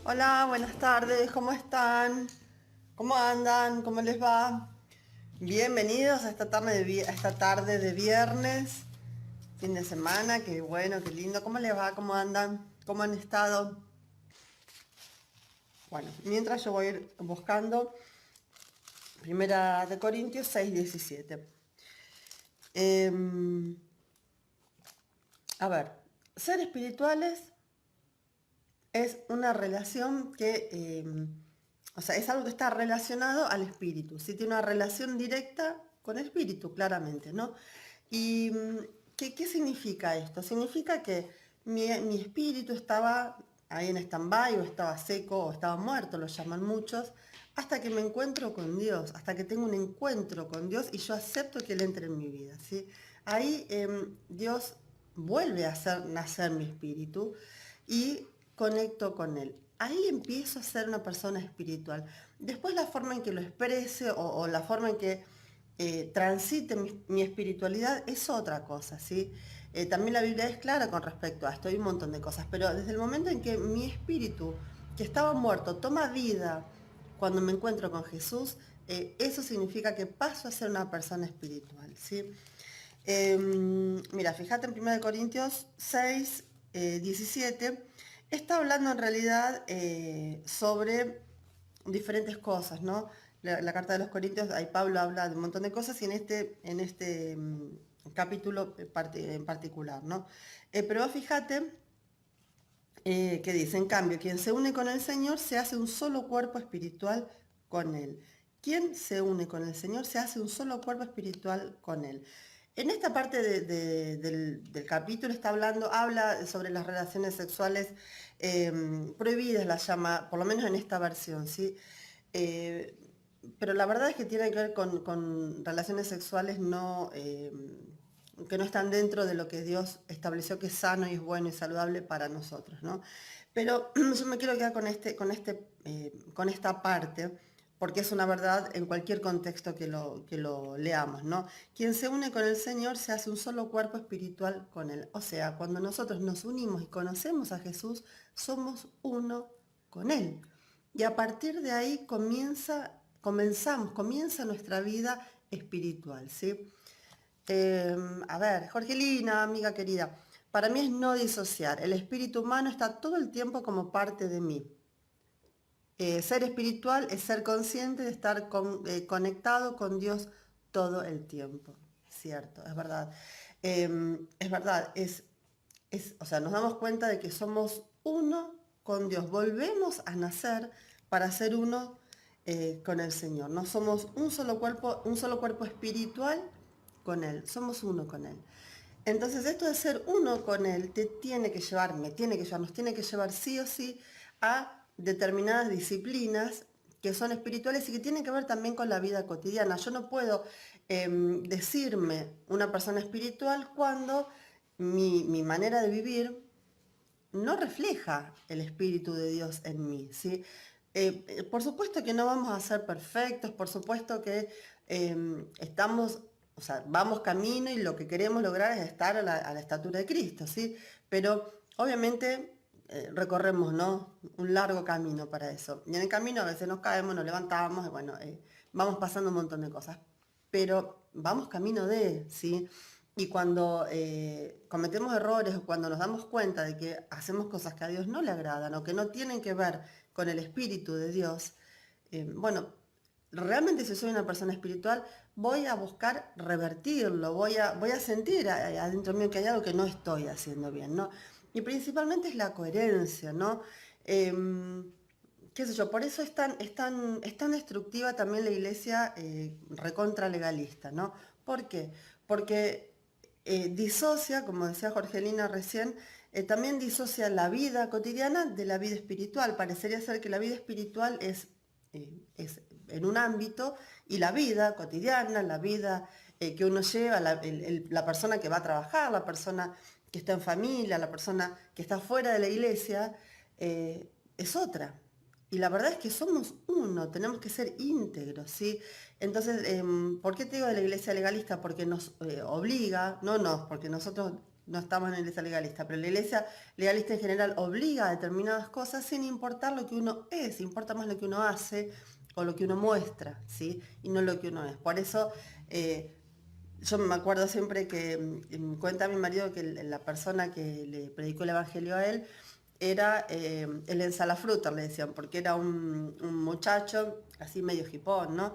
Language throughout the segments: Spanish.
Hola, buenas tardes, ¿cómo están? ¿Cómo andan? ¿Cómo les va? Bienvenidos a esta tarde de viernes, fin de semana, qué bueno, qué lindo. ¿Cómo les va? ¿Cómo andan? ¿Cómo han estado? Bueno, mientras yo voy a ir buscando Primera de Corintios 6:17. Em, a ver, ser espirituales es una relación o sea, es algo que está relacionado al espíritu, ¿sí? Tiene una relación directa con el espíritu, claramente, ¿no? ¿Y qué significa esto? Significa que mi espíritu estaba ahí en stand-by, o estaba seco, o estaba muerto, lo llaman muchos, hasta que me encuentro con Dios, hasta que tengo un encuentro con Dios y yo acepto que Él entre en mi vida, ¿sí? Ahí Dios vuelve a hacer nacer mi espíritu y conecto con Él. Ahí empiezo a ser una persona espiritual. Después la forma en que lo exprese o la forma en que transite mi espiritualidad es otra cosa, ¿sí? También la Biblia es clara con respecto a esto, hay un montón de cosas, pero desde el momento en que mi espíritu, que estaba muerto, toma vida cuando me encuentro con Jesús, eso significa que paso a ser una persona espiritual, ¿sí? Mira, fíjate en 1 Corintios 6, 17, está hablando en realidad sobre diferentes cosas, ¿no? La carta de los Corintios, ahí Pablo habla de un montón de cosas y en este capítulo en particular, ¿no? Pero fíjate que dice, en cambio, quien se une con el Señor se hace un solo cuerpo espiritual con Él. Quien se une con el Señor se hace un solo cuerpo espiritual con Él. En esta parte del capítulo habla sobre las relaciones sexuales prohibidas, las llama, por lo menos en esta versión, ¿sí? Eh, pero la verdad es que tiene que ver con relaciones sexuales que no están dentro de lo que Dios estableció que es sano y es bueno y saludable para nosotros, ¿no? Pero yo me quiero quedar con esta parte, porque es una verdad en cualquier contexto que lo leamos, ¿no? Quien se une con el Señor se hace un solo cuerpo espiritual con Él. O sea, cuando nosotros nos unimos y conocemos a Jesús, somos uno con Él. Y a partir de ahí comienza nuestra vida espiritual, ¿sí? A ver, Jorgelina, amiga querida, para mí es no disociar. El espíritu humano está todo el tiempo como parte de mí. Ser espiritual es ser consciente de estar conectado con Dios todo el tiempo. Cierto, es verdad. Es verdad, o sea, nos damos cuenta de que somos uno con Dios. Volvemos a nacer para ser uno con el Señor. No somos un solo cuerpo espiritual con Él. Somos uno con Él. Entonces esto de ser uno con Él nos tiene que llevar sí o sí a determinadas disciplinas que son espirituales y que tienen que ver también con la vida cotidiana. Yo no puedo decirme una persona espiritual cuando mi manera de vivir no refleja el Espíritu de Dios en mí, ¿sí? Por supuesto que no vamos a ser perfectos, por supuesto que o sea, vamos camino y lo que queremos lograr es estar a la estatura de Cristo, ¿sí? Pero obviamente recorremos, ¿no? Un largo camino para eso. Y en el camino a veces nos caemos, nos levantamos, y bueno, vamos pasando un montón de cosas. Pero vamos camino ¿sí? Y cuando cometemos errores o cuando nos damos cuenta de que hacemos cosas que a Dios no le agradan o que no tienen que ver con el Espíritu de Dios, bueno, realmente si soy una persona espiritual, voy a buscar revertirlo, voy a sentir adentro mío que hay algo que no estoy haciendo bien, ¿no? Y principalmente es la coherencia, ¿no? Qué sé yo, por eso es tan destructiva también la iglesia recontra legalista, ¿no? ¿Por qué? Porque disocia, como decía Jorgelina recién, también disocia la vida cotidiana de la vida espiritual. Parecería ser que la vida espiritual es en un ámbito y la vida cotidiana, la vida que uno lleva, la persona que va a trabajar, la persona que está en familia, la persona que está fuera de la iglesia, es otra. Y la verdad es que somos uno, tenemos que ser íntegros, ¿sí? Entonces, ¿por qué te digo de la iglesia legalista? Porque nos obliga, no nos, porque nosotros no estamos en la iglesia legalista, pero la iglesia legalista en general obliga a determinadas cosas sin importar lo que uno es, importa más lo que uno hace o lo que uno muestra, ¿sí? Y no lo que uno es. Por eso yo me acuerdo siempre que cuenta mi marido que la persona que le predicó el evangelio a él era el ensalafruta, le decían, porque era un muchacho así medio hipón, ¿no?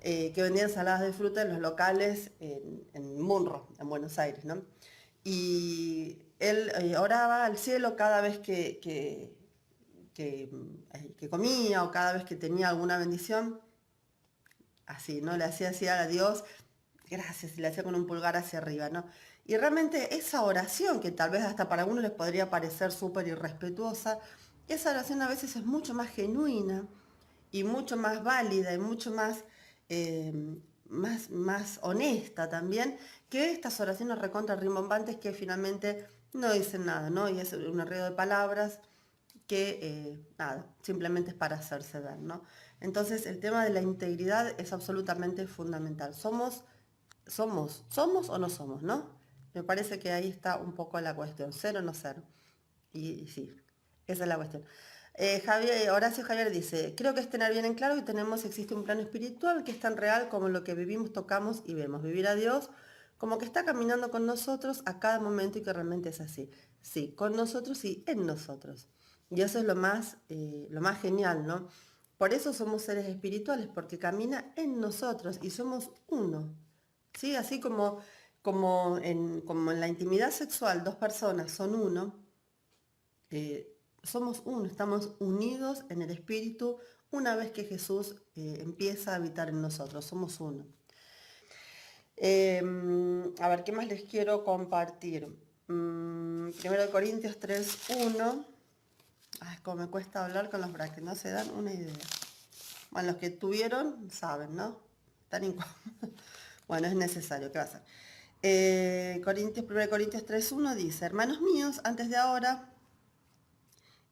Que vendía ensaladas de fruta en los locales en Munro, en Buenos Aires, ¿no? Y él oraba al cielo cada vez que comía o cada vez que tenía alguna bendición, así, ¿no? Le hacía así a Dios, gracias, y le hacía con un pulgar hacia arriba, ¿no? Y realmente esa oración, que tal vez hasta para algunos les podría parecer súper irrespetuosa, esa oración a veces es mucho más genuina y mucho más válida y mucho eh, más honesta también que estas oraciones recontra rimbombantes que finalmente no dicen nada, ¿no? Y es un arreglo de palabras que, nada, simplemente es para hacerse ver, ¿no? Entonces el tema de la integridad es absolutamente fundamental. ¿Somos o no somos, no? Me parece que ahí está un poco la cuestión, ser o no ser. Y sí, esa es la cuestión. Horacio Javier dice, creo que es tener bien en claro que existe un plano espiritual que es tan real como lo que vivimos, tocamos y vemos. Vivir a Dios como que está caminando con nosotros a cada momento y que realmente es así. Sí, con nosotros y en nosotros. Y eso es lo más genial, ¿no? Por eso somos seres espirituales, porque camina en nosotros y somos uno. ¿Sí? Así como en la intimidad sexual dos personas son uno, somos uno, estamos unidos en el espíritu una vez que Jesús empieza a habitar en nosotros, somos uno. A ver, ¿qué más les quiero compartir? Primero de Corintios 3:1. Ay, como me cuesta hablar con los brackets, no se dan una idea. Bueno, los que tuvieron saben, ¿no? Tan incómodos. Bueno, es necesario, ¿qué va a hacer? 1 Corintios 3:1 dice, hermanos míos, antes de ahora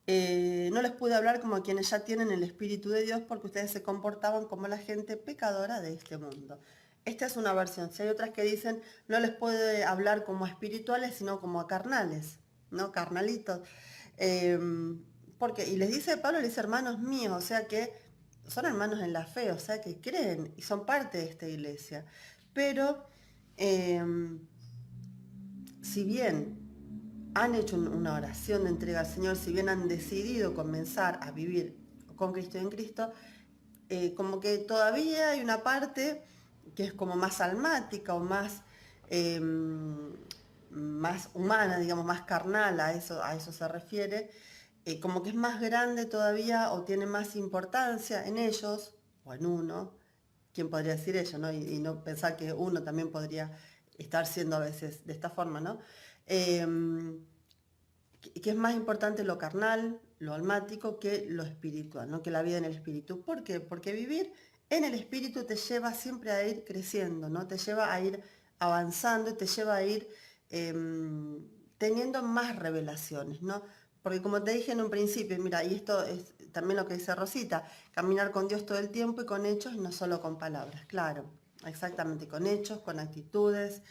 no les pude hablar como a quienes ya tienen el Espíritu de Dios porque ustedes se comportaban como la gente pecadora de este mundo. Esta es una versión. Si hay otras que dicen, no les puede hablar como a espirituales, sino como a carnales, ¿no? Carnalitos. Porque, y les dice Pablo, les dice hermanos míos, o sea que son hermanos en la fe, o sea que creen y son parte de esta iglesia. Pero si bien han hecho una oración de entrega al Señor, si bien han decidido comenzar a vivir con Cristo y en Cristo, como que todavía hay una parte que es como más almática o más humana, digamos, más carnal, a eso se refiere, como que es más grande todavía o tiene más importancia en ellos o en uno, ¿quién podría decir ello, no? Y no pensar que uno también podría estar siendo a veces de esta forma, ¿no? Que es más importante lo carnal, lo almático, que lo espiritual, ¿no? Que la vida en el espíritu. ¿Por qué? Porque vivir en el espíritu te lleva siempre a ir creciendo, ¿no? Te lleva a ir avanzando, te lleva a ir teniendo más revelaciones, ¿no? Porque como te dije en un principio, mira, y esto es también lo que dice Rosita, caminar con Dios todo el tiempo y con hechos y no solo con palabras, claro, exactamente, con hechos, con actitudes,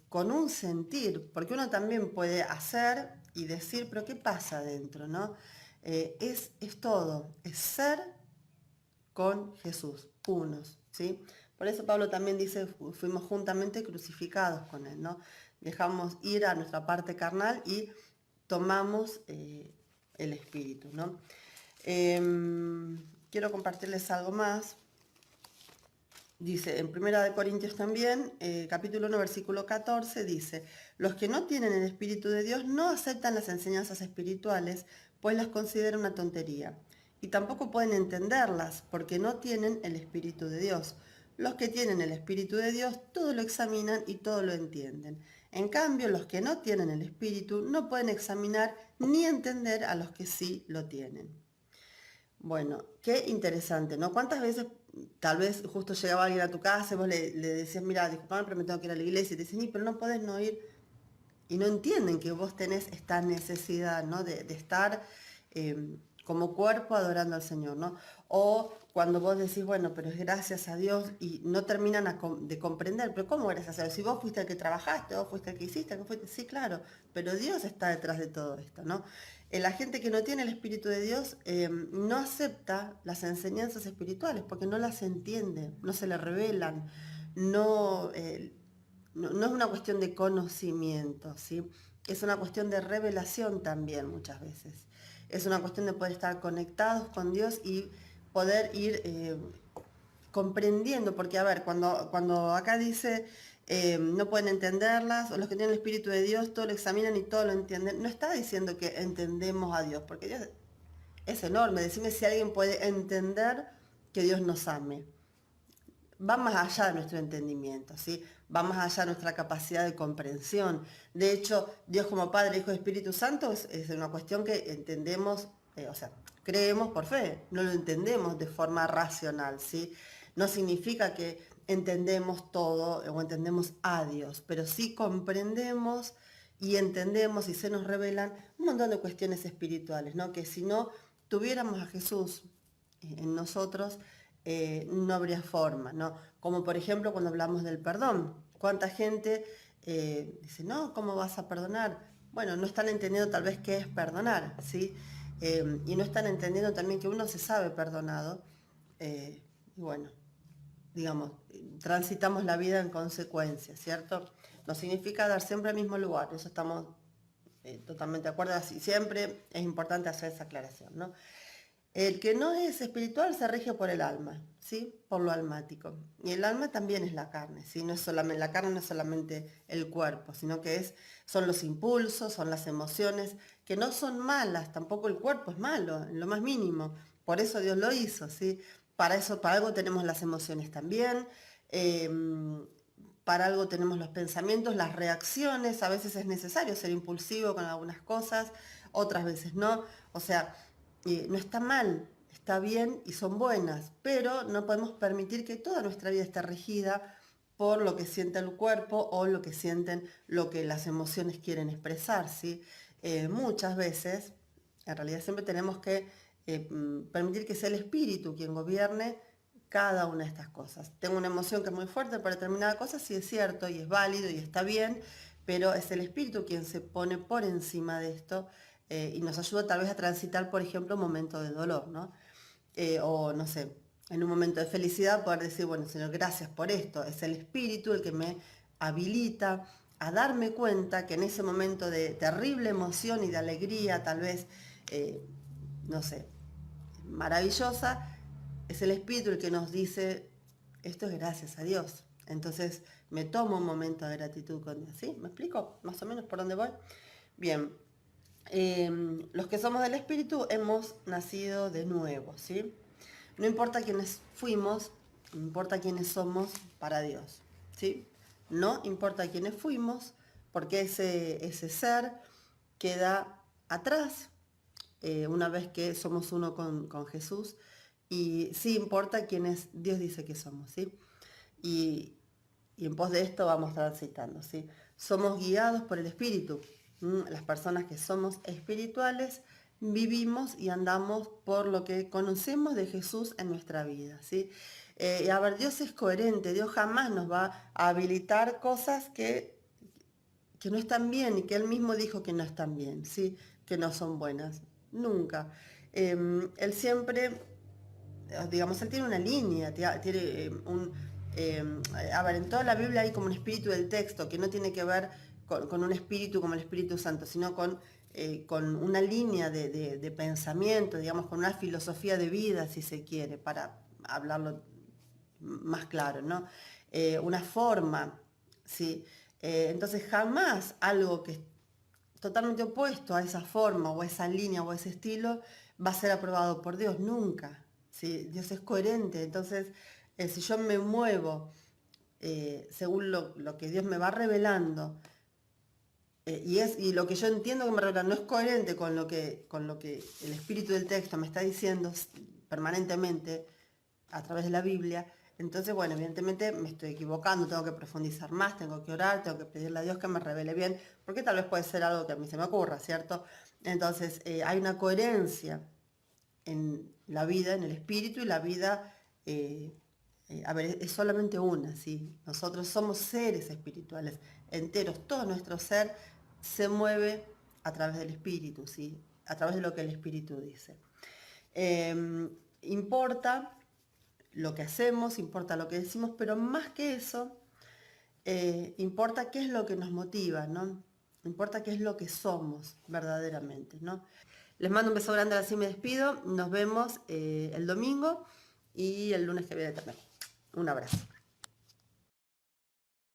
con un sentir, porque uno también puede hacer y decir, pero ¿qué pasa adentro, no? Es todo, es ser con Jesús, unos, ¿sí? Por eso Pablo también dice, fuimos juntamente crucificados con Él, ¿no? Dejamos ir a nuestra parte carnal y tomamos el espíritu, ¿no? Quiero compartirles algo más. Dice, en Primera de Corintios también, capítulo 1, versículo 14, dice, los que no tienen el Espíritu de Dios no aceptan las enseñanzas espirituales, pues las consideran una tontería. Y tampoco pueden entenderlas, porque no tienen el Espíritu de Dios. Los que tienen el Espíritu de Dios todo lo examinan y todo lo entienden. En cambio, los que no tienen el Espíritu no pueden examinar ni entender a los que sí lo tienen. Bueno, qué interesante, ¿no? ¿Cuántas veces tal vez justo llegaba alguien a tu casa y vos le decías, mira, disculpame, pero me tengo que ir a la iglesia, y te dicen, pero no podés no ir, y no entienden que vos tenés esta necesidad, ¿no? De estar como cuerpo adorando al Señor, ¿no? O cuando vos decís, bueno, pero es gracias a Dios y no terminan de comprender, pero ¿cómo gracias a Dios? Si vos fuiste el que trabajaste, vos fuiste el que hiciste, sí, claro, pero Dios está detrás de todo esto, ¿no? La gente que no tiene el Espíritu de Dios no acepta las enseñanzas espirituales porque no las entiende, no se le revelan, no, no es una cuestión de conocimiento, ¿sí? Es una cuestión de revelación también muchas veces. Es una cuestión de poder estar conectados con Dios y poder ir comprendiendo, porque a ver, cuando acá dice no pueden entenderlas, o los que tienen el Espíritu de Dios todo lo examinan y todo lo entienden, no está diciendo que entendemos a Dios, porque Dios es enorme. Decime si alguien puede entender que Dios nos ame. Va más allá de nuestro entendimiento, ¿sí? Va más allá de nuestra capacidad de comprensión. De hecho, Dios como Padre, Hijo y Espíritu Santo es una cuestión que entendemos, o sea, creemos por fe, no lo entendemos de forma racional, ¿sí? No significa que entendemos todo o entendemos a Dios, pero sí comprendemos y entendemos y se nos revelan un montón de cuestiones espirituales, ¿no? Que si no tuviéramos a Jesús en nosotros, no habría forma, ¿no? Como por ejemplo cuando hablamos del perdón. ¿Cuánta gente dice, no, ¿cómo vas a perdonar? Bueno, no están entendiendo tal vez qué es perdonar, ¿sí? Y no están entendiendo también que uno se sabe perdonado. Y bueno, digamos, transitamos la vida en consecuencia, ¿cierto? No significa dar siempre al mismo lugar, eso estamos totalmente de acuerdo, así siempre es importante hacer esa aclaración, ¿no? El que no es espiritual se rige por el alma, ¿sí? Por lo almático. Y el alma también es la carne, ¿sí? No es solamente, la carne no es solamente el cuerpo, sino que son los impulsos, son las emociones, que no son malas, tampoco el cuerpo es malo, en lo más mínimo. Por eso Dios lo hizo, ¿sí? Para eso, para algo tenemos las emociones también, para algo tenemos los pensamientos, las reacciones, a veces es necesario ser impulsivo con algunas cosas, otras veces no. O sea, no está mal, está bien y son buenas, pero no podemos permitir que toda nuestra vida esté regida por lo que siente el cuerpo o lo que sienten, lo que las emociones quieren expresar, ¿sí? Muchas veces, en realidad siempre tenemos que permitir que sea el espíritu quien gobierne cada una de estas cosas. Tengo una emoción que es muy fuerte para determinada cosa, sí es cierto y es válido y está bien, pero es el espíritu quien se pone por encima de esto y nos ayuda tal vez a transitar, por ejemplo, un momento de dolor, ¿no? O no sé, en un momento de felicidad poder decir, bueno, Señor, gracias por esto. Es el espíritu el que me habilita a darme cuenta que en ese momento de terrible emoción y de alegría, tal vez, no sé, maravillosa, es el espíritu el que nos dice, esto es gracias a Dios. Entonces me tomo un momento de gratitud con Dios. ¿Sí? ¿Me explico más o menos por dónde voy? Bien, los que somos del Espíritu hemos nacido de nuevo, ¿sí? No importa quiénes fuimos, no importa quiénes somos para Dios, ¿sí? No importa quiénes fuimos, porque ese ser queda atrás una vez que somos uno con Jesús, y sí importa quiénes Dios dice que somos, ¿sí? Y, y en pos de esto vamos transitando, ¿sí? Somos guiados por el Espíritu. Las personas que somos espirituales vivimos y andamos por lo que conocemos de Jesús en nuestra vida, ¿sí? Y a ver, Dios es coherente, Dios jamás nos va a habilitar cosas que no están bien y que Él mismo dijo que no están bien, ¿sí? Que no son buenas, nunca. Él siempre, digamos, Él tiene una línea, tiene eh, a ver, en toda la Biblia hay como un espíritu del texto que no tiene que ver con un espíritu como el Espíritu Santo, sino con una línea de pensamiento, digamos, con una filosofía de vida, si se quiere, para hablarlo más claro, ¿no? Una forma, ¿sí? Entonces jamás algo que es totalmente opuesto a esa forma o a esa línea o a ese estilo va a ser aprobado por Dios, nunca, ¿sí? Dios es coherente, entonces si yo me muevo según lo que Dios me va revelando, y lo que yo entiendo que me revela no es coherente con lo que el espíritu del texto me está diciendo permanentemente a través de la Biblia, entonces, bueno, evidentemente me estoy equivocando, tengo que profundizar más, tengo que orar, tengo que pedirle a Dios que me revele bien, porque tal vez puede ser algo que a mí se me ocurra, ¿cierto? Entonces, hay una coherencia la vida en el espíritu y la vida, a ver, es solamente una, ¿sí? Nosotros somos seres espirituales enteros, todo nuestro ser se mueve a través del espíritu, ¿sí? A través de lo que el espíritu dice. Importa lo que hacemos, importa lo que decimos, pero más que eso, importa qué es lo que nos motiva, ¿no? Importa qué es lo que somos verdaderamente, ¿no? Les mando un beso grande, así me despido. Nos vemos el domingo y el lunes que viene también. Un abrazo.